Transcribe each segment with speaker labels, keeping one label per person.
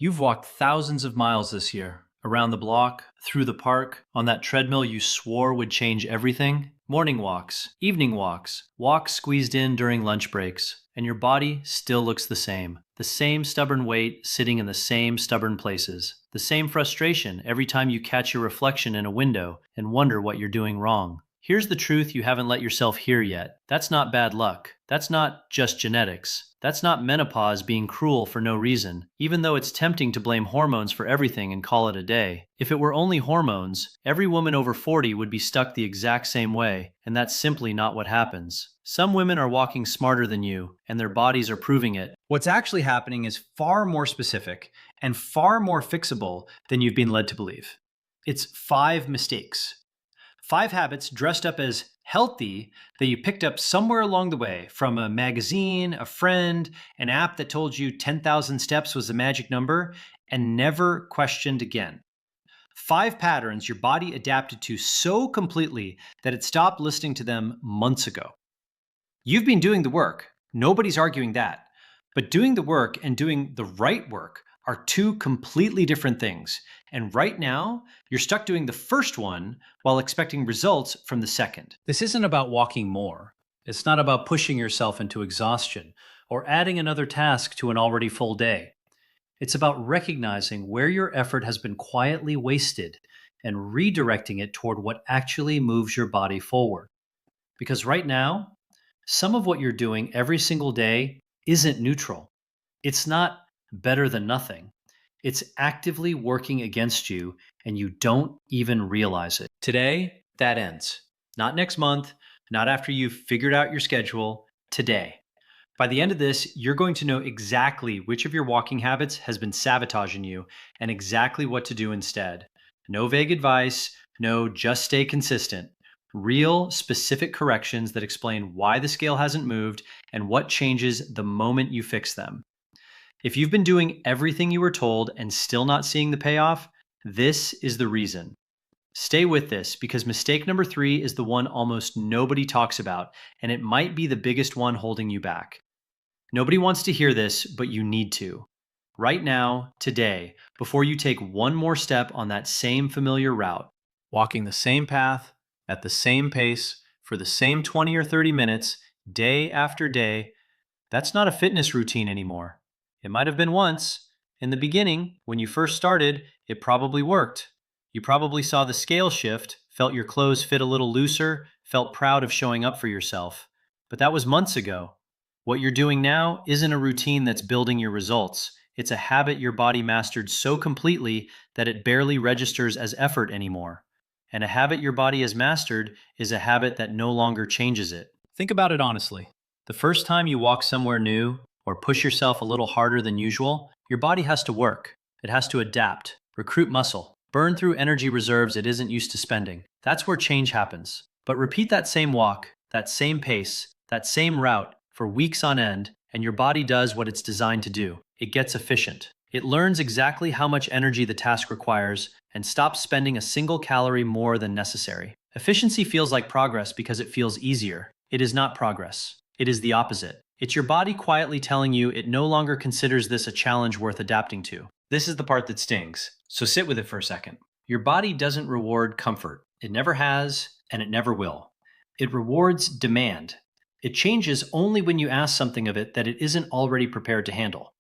Speaker 1: You've walked thousands of miles this year, around the block, through the park, on that treadmill you swore would change everything. Morning walks, evening walks, walks squeezed in during lunch breaks, and your body still looks the same. The same stubborn weight sitting in the same stubborn places. The same frustration every time you catch your reflection in a window and wonder what you're doing wrong. Here's the truth you haven't let yourself hear yet. That's not bad luck. That's not just genetics. That's not menopause being cruel for no reason, even though it's tempting to blame hormones for everything and call it a day. If it were only hormones, every woman over 40 would be stuck the exact same way, and that's simply not what happens. Some women are walking smarter than you, and their bodies are proving it.
Speaker 2: What's actually happening is far more specific and far more fixable than you've been led to believe. It's 5 mistakes. 5 habits dressed up as healthy that you picked up somewhere along the way from a magazine, a friend, an app that told you 10,000 steps was the magic number, and never questioned again. 5 patterns your body adapted to so completely that it stopped listening to them months ago. You've been doing the work. Nobody's arguing that. But doing the work and doing the right work are 2 completely different things. And right now, you're stuck doing the first one while expecting results from the second.
Speaker 1: This isn't about walking more. It's not about pushing yourself into exhaustion or adding another task to an already full day. It's about recognizing where your effort has been quietly wasted and redirecting it toward what actually moves your body forward. Because right now, some of what you're doing every single day isn't neutral. It's not better than nothing. It's actively working against you, and you don't even realize it. Today, that ends. Not next month, not after you've figured out your schedule, today. By the end of this, you're going to know exactly which of your walking habits has been sabotaging you and exactly what to do instead. No vague advice, no just stay consistent. Real, specific corrections that explain why the scale hasn't moved and what changes the moment you fix them. If you've been doing everything you were told and still not seeing the payoff, this is the reason. Stay with this because mistake number 3 is the one almost nobody talks about, and it might be the biggest one holding you back. Nobody wants to hear this, but you need to. Right now, today, before you take one more step on that same familiar route, walking the same path, at the same pace, for the same 20 or 30 minutes, day after day, that's not a fitness routine anymore. It might have been once. In the beginning, when you first started, it probably worked. You probably saw the scale shift, felt your clothes fit a little looser, felt proud of showing up for yourself. But that was months ago. What you're doing now isn't a routine that's building your results. It's a habit your body mastered so completely that it barely registers as effort anymore. And a habit your body has mastered is a habit that no longer changes it. Think about it honestly. The first time you walk somewhere new, or push yourself a little harder than usual, your body has to work. It has to adapt, recruit muscle, burn through energy reserves it isn't used to spending. That's where change happens. But repeat that same walk, that same pace, that same route for weeks on end, and your body does what it's designed to do. It gets efficient. It learns exactly how much energy the task requires and stops spending a single calorie more than necessary. Efficiency feels like progress because it feels easier. It is not progress. It is the opposite. It's your body quietly telling you it no longer considers this a challenge worth adapting to. This is the part that stings, so sit with it for a second. Your body doesn't reward comfort. It never has, and it never will. It rewards demand. It changes only when you ask something of it that it isn't already prepared to handle.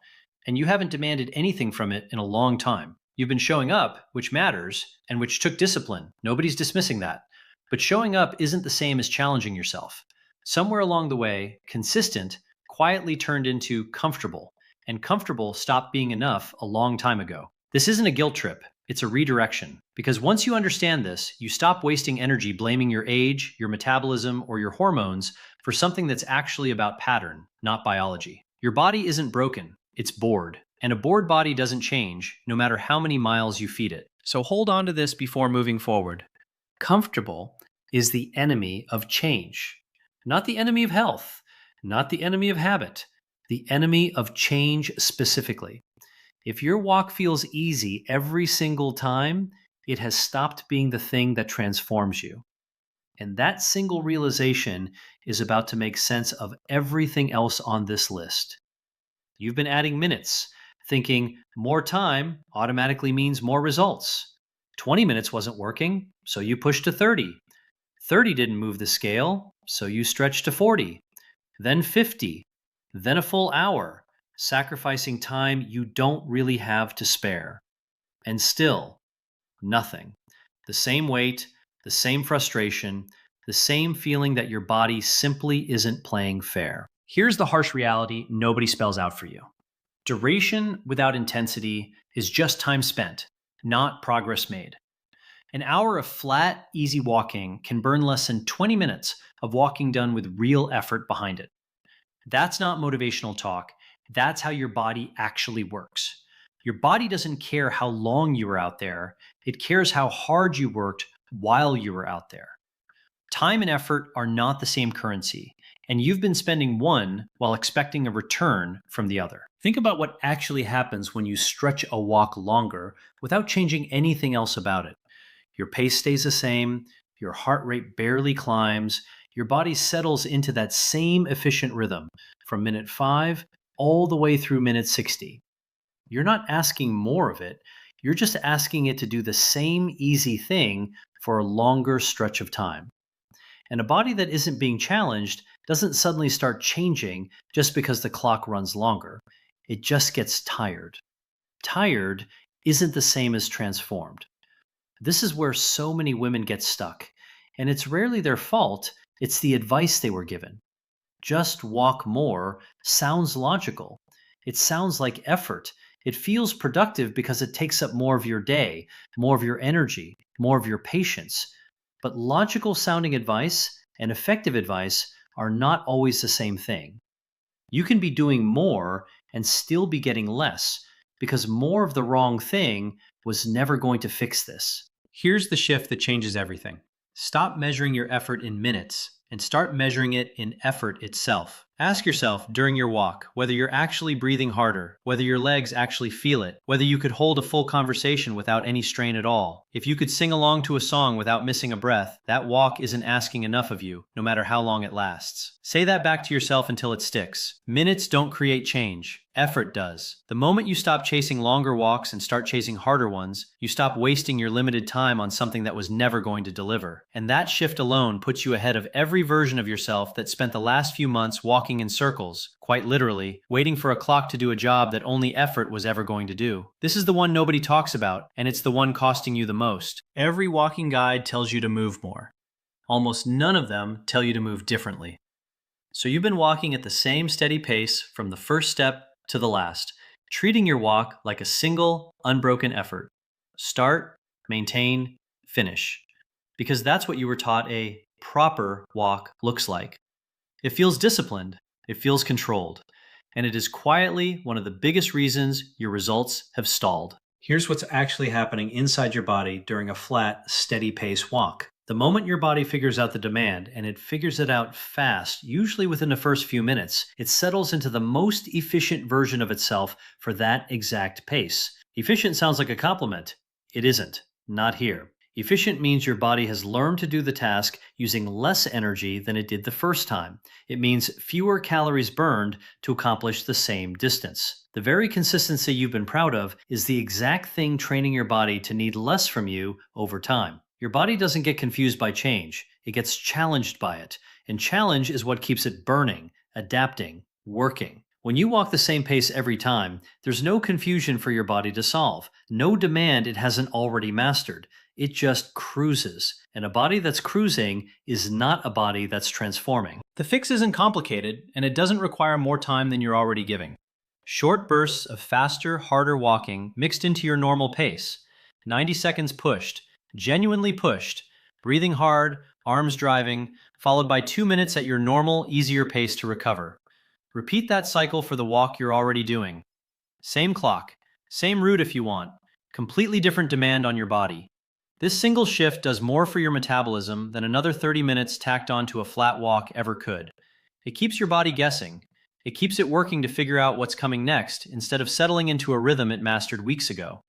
Speaker 1: And you haven't demanded anything from it in a long time. You've been showing up, which matters, and which took discipline. Nobody's dismissing that. But showing up isn't the same as challenging yourself. Somewhere along the way, consistent quietly turned into comfortable, and comfortable stopped being enough a long time ago. This isn't a guilt trip, it's a redirection. Because once you understand this, you stop wasting energy blaming your age, your metabolism, or your hormones for something that's actually about pattern, not biology. Your body isn't broken, it's bored. And a bored body doesn't change, no matter how many miles you feed it. So hold on to this before moving forward. Comfortable is the enemy of change, not the enemy of health. Not the enemy of habit, the enemy of change specifically. If your walk feels easy every single time, it has stopped being the thing that transforms you. And that single realization is about to make sense of everything else on this list. You've been adding minutes, thinking more time automatically means more results. 20 minutes wasn't working, so you pushed to 30. 30 didn't move the scale, so you stretched to 40, then 50, then a full hour, sacrificing time you don't really have to spare. And still, nothing. The same weight, the same frustration, the same feeling that your body simply isn't playing fair.
Speaker 2: Here's the harsh reality nobody spells out for you. Duration without intensity is just time spent, not progress made. An hour of flat, easy walking can burn less than 20 minutes of walking done with real effort behind it. That's not motivational talk. That's how your body actually works. Your body doesn't care how long you were out there. It cares how hard you worked while you were out there. Time and effort are not the same currency, and you've been spending one while expecting a return from the other. Think about what actually happens when you stretch a walk longer without changing anything else about it. Your pace stays the same, your heart rate barely climbs, your body settles into that same efficient rhythm from minute 5 all the way through minute 60. You're not asking more of it, you're just asking it to do the same easy thing for a longer stretch of time. And a body that isn't being challenged doesn't suddenly start changing just because the clock runs longer. It just gets tired. Tired isn't the same as transformed. This is where so many women get stuck, and it's rarely their fault, it's the advice they were given. Just walk more sounds logical. It sounds like effort. It feels productive because it takes up more of your day, more of your energy, more of your patience. But logical sounding advice and effective advice are not always the same thing. You can be doing more and still be getting less because more of the wrong thing was never going to fix this. Here's the shift that changes everything. Stop measuring your effort in minutes and start measuring it in effort itself. Ask yourself during your walk whether you're actually breathing harder, whether your legs actually feel it, whether you could hold a full conversation without any strain at all. If you could sing along to a song without missing a breath, that walk isn't asking enough of you, no matter how long it lasts. Say that back to yourself until it sticks. Minutes don't create change. Effort does. The moment you stop chasing longer walks and start chasing harder ones, you stop wasting your limited time on something that was never going to deliver. And that shift alone puts you ahead of every version of yourself that spent the last few months walking in circles, quite literally, waiting for a clock to do a job that only effort was ever going to do. This is the one nobody talks about, and it's the one costing you the most. Every walking guide tells you to move more. Almost none of them tell you to move differently. So you've been walking at the same steady pace from the first step to the last, treating your walk like a single, unbroken effort. Start, maintain, finish. Because that's what you were taught a proper walk looks like. It feels disciplined, it feels controlled, and it is quietly one of the biggest reasons your results have stalled. Here's what's actually happening inside your body during a flat, steady pace walk. The moment your body figures out the demand, and it figures it out fast, usually within the first few minutes, it settles into the most efficient version of itself for that exact pace. Efficient sounds like a compliment. It isn't. Not here. Efficient means your body has learned to do the task using less energy than it did the first time. It means fewer calories burned to accomplish the same distance. The very consistency you've been proud of is the exact thing training your body to need less from you over time. Your body doesn't get confused by change. It gets challenged by it. And challenge is what keeps it burning, adapting, working. When you walk the same pace every time, there's no confusion for your body to solve, no demand it hasn't already mastered. It just cruises. And a body that's cruising is not a body that's transforming. The fix isn't complicated, and it doesn't require more time than you're already giving. Short bursts of faster, harder walking mixed into your normal pace. 90 seconds pushed, genuinely pushed, breathing hard, arms driving, followed by 2 minutes at your normal, easier pace to recover. Repeat that cycle for the walk you're already doing. Same clock, same route if you want, completely different demand on your body. This single shift does more for your metabolism than another 30 minutes tacked onto a flat walk ever could. It keeps your body guessing. It keeps it working to figure out what's coming next instead of settling into a rhythm it mastered weeks ago.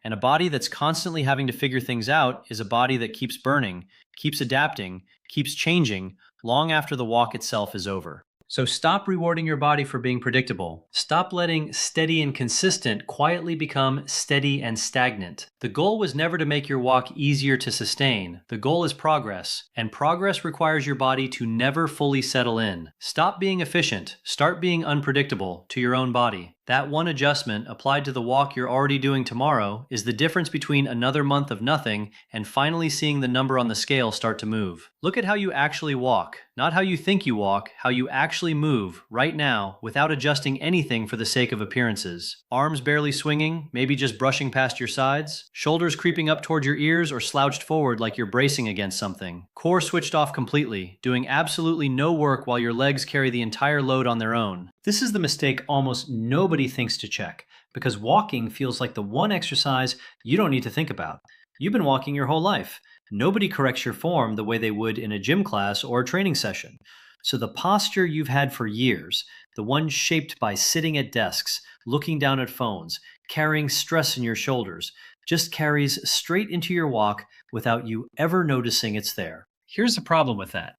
Speaker 2: And a body that's constantly having to figure things out is a body that keeps burning, keeps adapting, keeps changing long after the walk itself is over.
Speaker 1: So stop rewarding your body for being predictable. Stop letting steady and consistent quietly become steady and stagnant. The goal was never to make your walk easier to sustain. The goal is progress, and progress requires your body to never fully settle in. Stop being efficient. Start being unpredictable to your own body. That one adjustment applied to the walk you're already doing tomorrow is the difference between another month of nothing and finally seeing the number on the scale start to move. Look at how you actually walk, not how you think you walk, how you actually move right now without adjusting anything for the sake of appearances. Arms barely swinging, maybe just brushing past your sides. Shoulders creeping up toward your ears or slouched forward like you're bracing against something. Core switched off completely, doing absolutely no work while your legs carry the entire load on their own. This is the mistake almost nobody thinks to check, because walking feels like the one exercise you don't need to think about. You've been walking your whole life. Nobody corrects your form the way they would in a gym class or a training session. So the posture you've had for years, the one shaped by sitting at desks, looking down at phones, carrying stress in your shoulders, just carries straight into your walk without you ever noticing it's there. Here's the problem with that.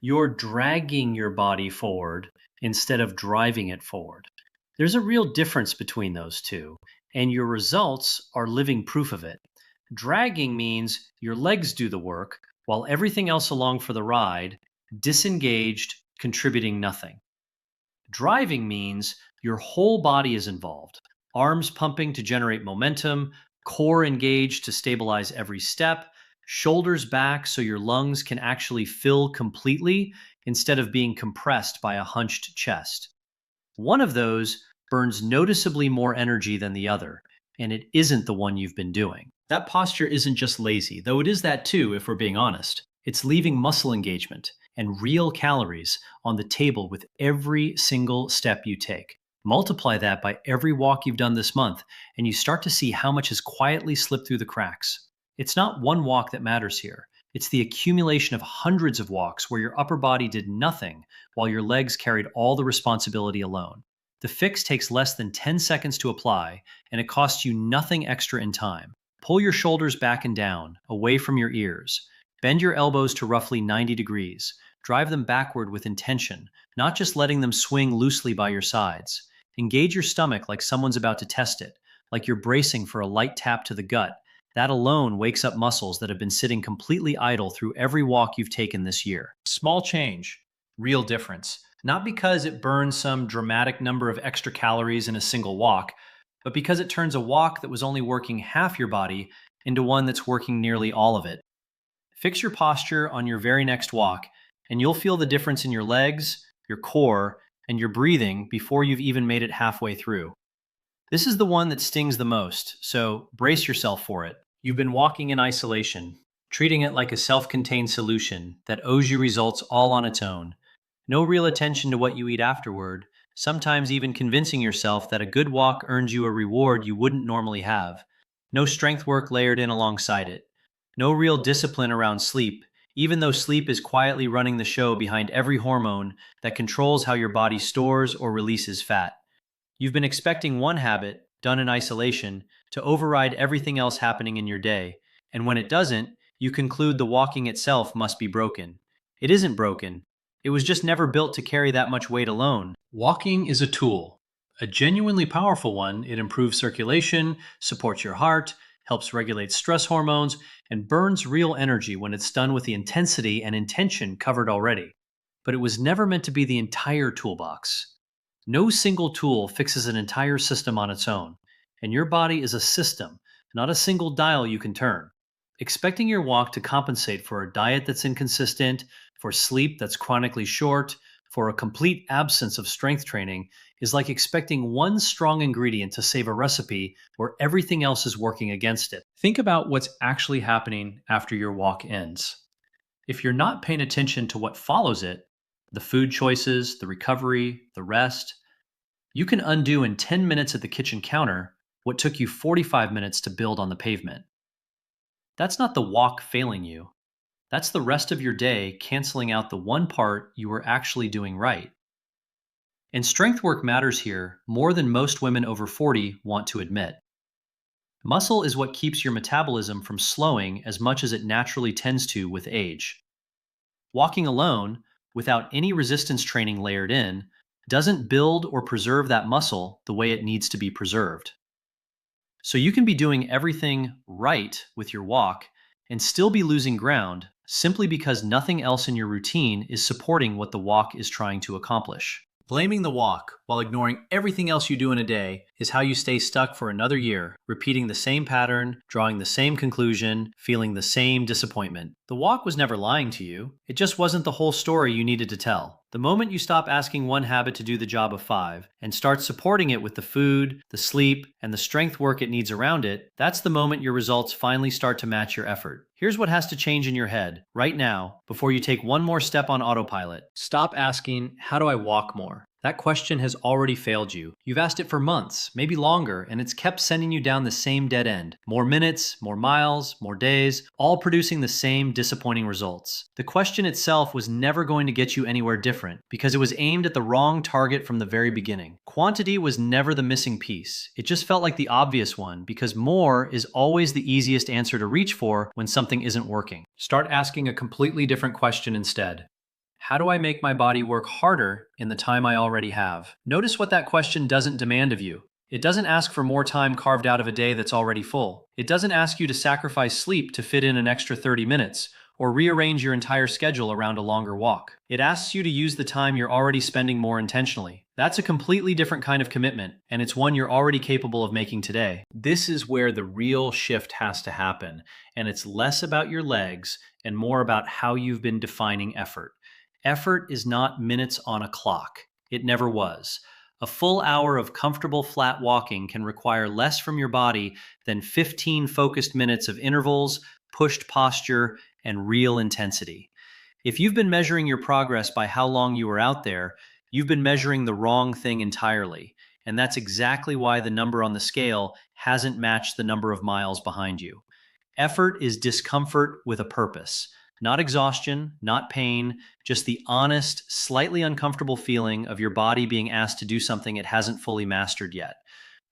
Speaker 1: You're dragging your body forward instead of driving it forward. There's a real difference between those two, and your results are living proof of it. Dragging means your legs do the work while everything else along for the ride, disengaged, contributing nothing. Driving means your whole body is involved, arms pumping to generate momentum, core engaged to stabilize every step, shoulders back so your lungs can actually fill completely instead of being compressed by a hunched chest. One of those burns noticeably more energy than the other, and it isn't the one you've been doing. That posture isn't just lazy, though it is that too, if we're being honest. It's leaving muscle engagement and real calories on the table with every single step you take. Multiply that by every walk you've done this month, and you start to see how much has quietly slipped through the cracks. It's not one walk that matters here. It's the accumulation of hundreds of walks where your upper body did nothing while your legs carried all the responsibility alone. The fix takes less than 10 seconds to apply, and it costs you nothing extra in time. Pull your shoulders back and down, away from your ears. Bend your elbows to roughly 90 degrees. Drive them backward with intention, not just letting them swing loosely by your sides. Engage your stomach like someone's about to test it, like you're bracing for a light tap to the gut. That alone wakes up muscles that have been sitting completely idle through every walk you've taken this year. Small change, real difference. Not because it burns some dramatic number of extra calories in a single walk, but because it turns a walk that was only working half your body into one that's working nearly all of it. Fix your posture on your very next walk, and you'll feel the difference in your legs, your core, and your breathing before you've even made it halfway through. This is the one that stings the most, so brace yourself for it. You've been walking in isolation, treating it like a self-contained solution that owes you results all on its own. No real attention to what you eat afterward, sometimes even convincing yourself that a good walk earns you a reward you wouldn't normally have. No strength work layered in alongside it. No real discipline around sleep, even though sleep is quietly running the show behind every hormone that controls how your body stores or releases fat. You've been expecting one habit, done in isolation, to override everything else happening in your day, and when it doesn't, you conclude the walking itself must be broken. It isn't broken. It was just never built to carry that much weight alone. Walking is a tool, a genuinely powerful one. It improves circulation, supports your heart, helps regulate stress hormones, and burns real energy when it's done with the intensity and intention covered already. But it was never meant to be the entire toolbox. No single tool fixes an entire system on its own, and your body is a system, not a single dial you can turn. Expecting your walk to compensate for a diet that's inconsistent, for sleep that's chronically short, for a complete absence of strength training is like expecting one strong ingredient to save a recipe where everything else is working against it. Think about what's actually happening after your walk ends. If you're not paying attention to what follows it, the food choices, the recovery, the rest, you can undo in 10 minutes at the kitchen counter what took you 45 minutes to build on the pavement. That's not the walk failing you. That's the rest of your day canceling out the one part you were actually doing right. And strength work matters here more than most women over 40 want to admit. Muscle is what keeps your metabolism from slowing as much as it naturally tends to with age. Walking alone, without any resistance training layered in, doesn't build or preserve that muscle the way it needs to be preserved. So you can be doing everything right with your walk and still be losing ground simply because nothing else in your routine is supporting what the walk is trying to accomplish. Blaming the walk while ignoring everything else you do in a day is how you stay stuck for another year, repeating the same pattern, drawing the same conclusion, feeling the same disappointment. The walk was never lying to you. It just wasn't the whole story you needed to tell. The moment you stop asking one habit to do the job of five and start supporting it with the food, the sleep, and the strength work it needs around it, that's the moment your results finally start to match your effort. Here's what has to change in your head right now before you take one more step on autopilot. Stop asking, how do I walk more? That question has already failed you. You've asked it for months, maybe longer, and it's kept sending you down the same dead end. More minutes, more miles, more days, all producing the same disappointing results. The question itself was never going to get you anywhere different because it was aimed at the wrong target from the very beginning. Quantity was never the missing piece. It just felt like the obvious one because more is always the easiest answer to reach for when something isn't working. Start asking a completely different question instead. How do I make my body work harder in the time I already have? Notice what that question doesn't demand of you. It doesn't ask for more time carved out of a day that's already full. It doesn't ask you to sacrifice sleep to fit in an extra 30 minutes or rearrange your entire schedule around a longer walk. It asks you to use the time you're already spending more intentionally. That's a completely different kind of commitment, and it's one you're already capable of making today. This is where the real shift has to happen, and it's less about your legs and more about how you've been defining effort. Effort is not minutes on a clock. It never was. A full hour of comfortable flat walking can require less from your body than 15 focused minutes of intervals, pushed posture, and real intensity. If you've been measuring your progress by how long you were out there, you've been measuring the wrong thing entirely. And that's exactly why the number on the scale hasn't matched the number of miles behind you. Effort is discomfort with a purpose. Not exhaustion, not pain, just the honest, slightly uncomfortable feeling of your body being asked to do something it hasn't fully mastered yet.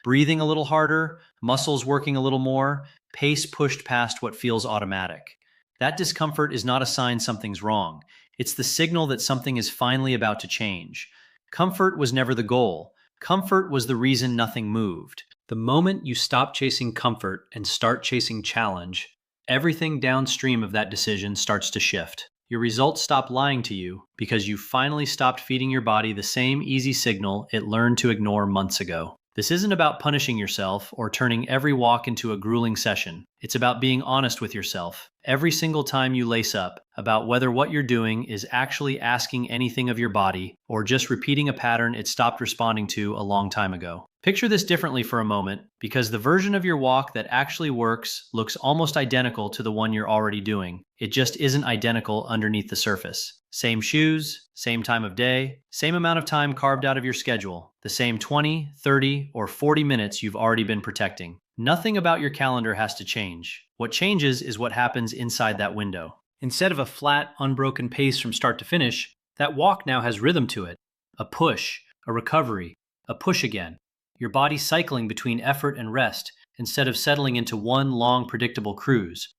Speaker 1: Breathing a little harder, muscles working a little more, pace pushed past what feels automatic. That discomfort is not a sign something's wrong. It's the signal that something is finally about to change. Comfort was never the goal. Comfort was the reason nothing moved. The moment you stop chasing comfort and start chasing challenge, everything downstream of that decision starts to shift. Your results stop lying to you because you finally stopped feeding your body the same easy signal it learned to ignore months ago. This isn't about punishing yourself or turning every walk into a grueling session. It's about being honest with yourself every single time you lace up about whether what you're doing is actually asking anything of your body or just repeating a pattern it stopped responding to a long time ago. Picture this differently for a moment, because the version of your walk that actually works looks almost identical to the one you're already doing. It just isn't identical underneath the surface. Same shoes, same time of day, same amount of time carved out of your schedule, the same 20, 30, or 40 minutes you've already been protecting. Nothing about your calendar has to change. What changes is what happens inside that window. Instead of a flat, unbroken pace from start to finish, that walk now has rhythm to it. A push, a recovery, a push again. Your body cycling between effort and rest instead of settling into one long, predictable cruise.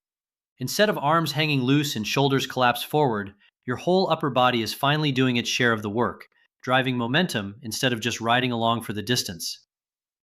Speaker 1: Instead of arms hanging loose and shoulders collapsed forward, your whole upper body is finally doing its share of the work, driving momentum instead of just riding along for the distance.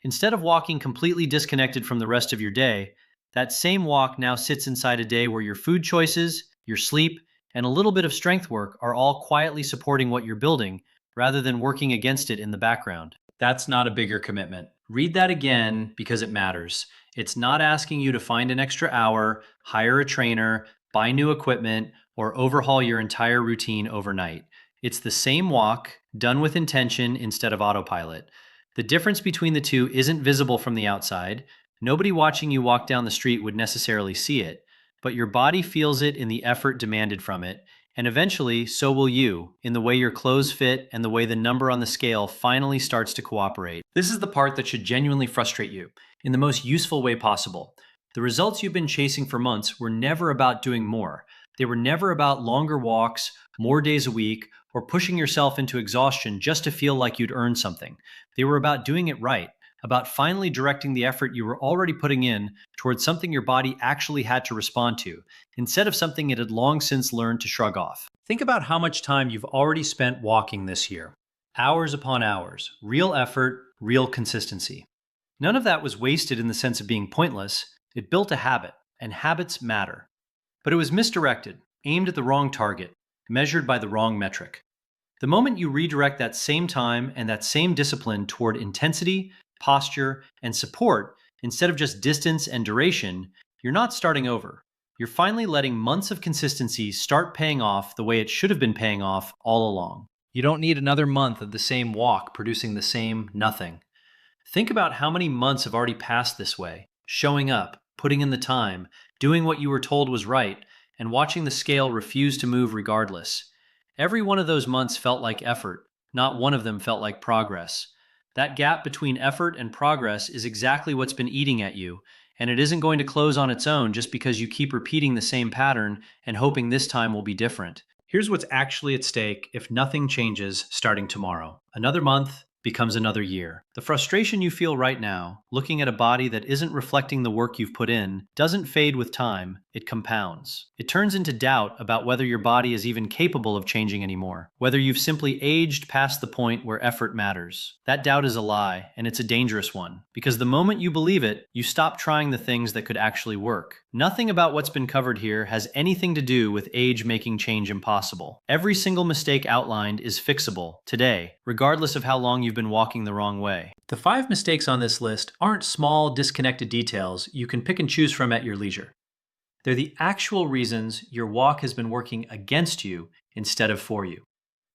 Speaker 1: Instead of walking completely disconnected from the rest of your day, that same walk now sits inside a day where your food choices, your sleep, and a little bit of strength work are all quietly supporting what you're building rather than working against it in the background. That's not a bigger commitment. Read that again because it matters. It's not asking you to find an extra hour, hire a trainer, buy new equipment, or overhaul your entire routine overnight. It's the same walk, done with intention instead of autopilot. The difference between the two isn't visible from the outside. Nobody watching you walk down the street would necessarily see it, but your body feels it in the effort demanded from it. And eventually, so will you, in the way your clothes fit and the way the number on the scale finally starts to cooperate. This is the part that should genuinely frustrate you, in the most useful way possible. The results you've been chasing for months were never about doing more. They were never about longer walks, more days a week, or pushing yourself into exhaustion just to feel like you'd earned something. They were about doing it right,
Speaker 2: about finally directing the effort you were already putting in towards something your body actually had to respond to, instead of something it had long since learned to shrug off.
Speaker 1: Think about how much time you've already spent walking this year. Hours upon hours, real effort, real consistency. None of that was wasted in the sense of being pointless. It built a habit, and habits matter. But it was misdirected, aimed at the wrong target, measured by the wrong metric. The moment you redirect that same time and that same discipline toward intensity, posture, and support instead of just distance and duration, you're not starting over. You're finally letting months of consistency start paying off the way it should have been paying off all along. You don't need another month of the same walk producing the same nothing. Think about how many months have already passed this way, showing up, putting in the time, doing what you were told was right, and watching the scale refuse to move regardless. Every one of those months felt like effort. Not one of them felt like progress. That gap between effort and progress is exactly what's been eating at you, and it isn't going to close on its own just because you keep repeating the same pattern and hoping this time will be different. Here's what's actually at stake if nothing changes starting tomorrow. Another month becomes another year. The frustration you feel right now, looking at a body that isn't reflecting the work you've put in, doesn't fade with time, it compounds. It turns into doubt about whether your body is even capable of changing anymore, whether you've simply aged past the point where effort matters. That doubt is a lie, and it's a dangerous one, because the moment you believe it, you stop trying the things that could actually work. Nothing about what's been covered here has anything to do with age making change impossible. Every single mistake outlined is fixable, today, regardless of how long you've been walking the wrong way. The 5 mistakes on this list aren't small, disconnected details you can pick and choose from at your leisure. They're the actual reasons your walk has been working against you instead of for you.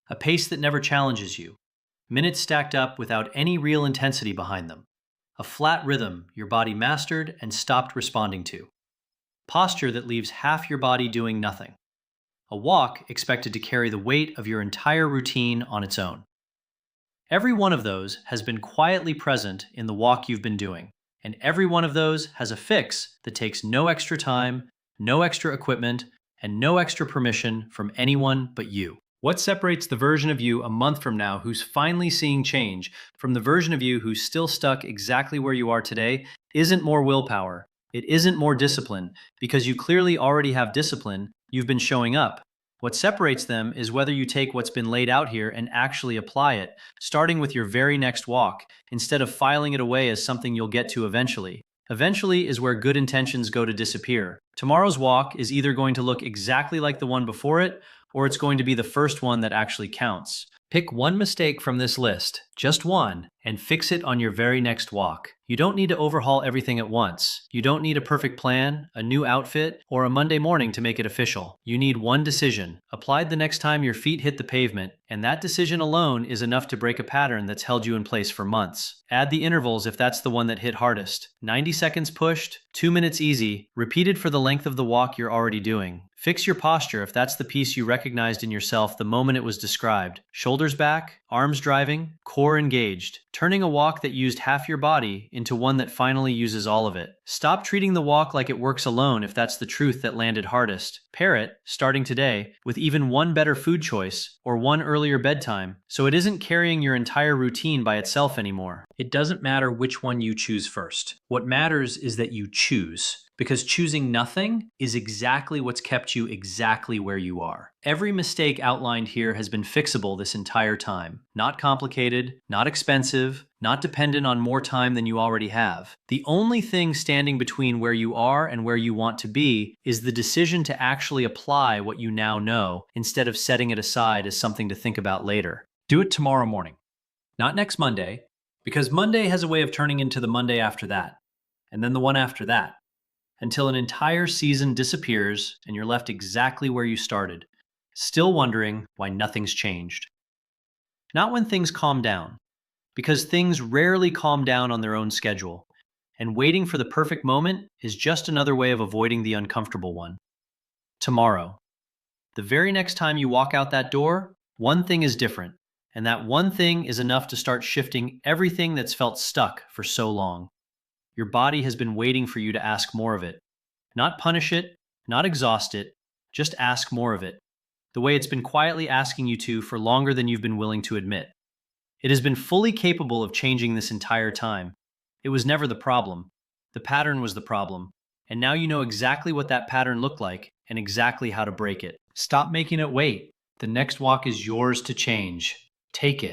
Speaker 1: A pace that never challenges you. Minutes stacked up without any real intensity behind them. A flat rhythm your body mastered and stopped responding to. Posture that leaves half your body doing nothing. A walk expected to carry the weight of your entire routine on its own. Every one of those has been quietly present in the walk you've been doing, and every one of those has a fix that takes no extra time, no extra equipment, and no extra permission from anyone but you. What separates the version of you a month from now who's finally seeing change from the version of you who's still stuck exactly where you are today isn't more willpower. It isn't more discipline, because you clearly already have discipline. You've been showing up. What separates them is whether you take what's been laid out here and actually apply it, starting with your very next walk, instead of filing it away as something you'll get to eventually. Eventually is where good intentions go to disappear. Tomorrow's walk is either going to look exactly like the one before it, or it's going to be the first one that actually counts. Pick one mistake from this list, just one, and fix it on your very next walk. You don't need to overhaul everything at once. You don't need a perfect plan, a new outfit, or a Monday morning to make it official. You need one decision, applied the next time your feet hit the pavement, and that decision alone is enough to break a pattern that's held you in place for months. Add the intervals if that's the one that hit hardest. 90 seconds pushed, 2 minutes easy, repeated for the length of the walk you're already doing. Fix your posture if that's the piece you recognized in yourself the moment it was described. Shoulders back, arms driving, core engaged, turning a walk that used half your body into one that finally uses all of it. Stop treating the walk like it works alone if that's the truth that landed hardest. Pair it, starting today, with even one better food choice or one earlier bedtime, so it isn't carrying your entire routine by itself anymore. It doesn't matter which one you choose first. What matters is that you choose. Because choosing nothing is exactly what's kept you exactly where you are. Every mistake outlined here has been fixable this entire time. Not complicated, not expensive, not dependent on more time than you already have. The only thing standing between where you are and where you want to be is the decision to actually apply what you now know instead of setting it aside as something to think about later. Do it tomorrow morning. Not next Monday, because Monday has a way of turning into the Monday after that, and then the one after that, until an entire season disappears and you're left exactly where you started, still wondering why nothing's changed. Not when things calm down, because things rarely calm down on their own schedule, and waiting for the perfect moment is just another way of avoiding the uncomfortable one. Tomorrow. The very next time you walk out that door, one thing is different, and that one thing is enough to start shifting everything that's felt stuck for so long. Your body has been waiting for you to ask more of it. Not punish it, not exhaust it, just ask more of it. The way it's been quietly asking you to for longer than you've been willing to admit. It has been fully capable of changing this entire time.
Speaker 2: It was never the problem. The pattern was the problem. And now you know exactly what that pattern looked like and exactly how to break it.
Speaker 1: Stop making it wait. The next walk is yours to change. Take it.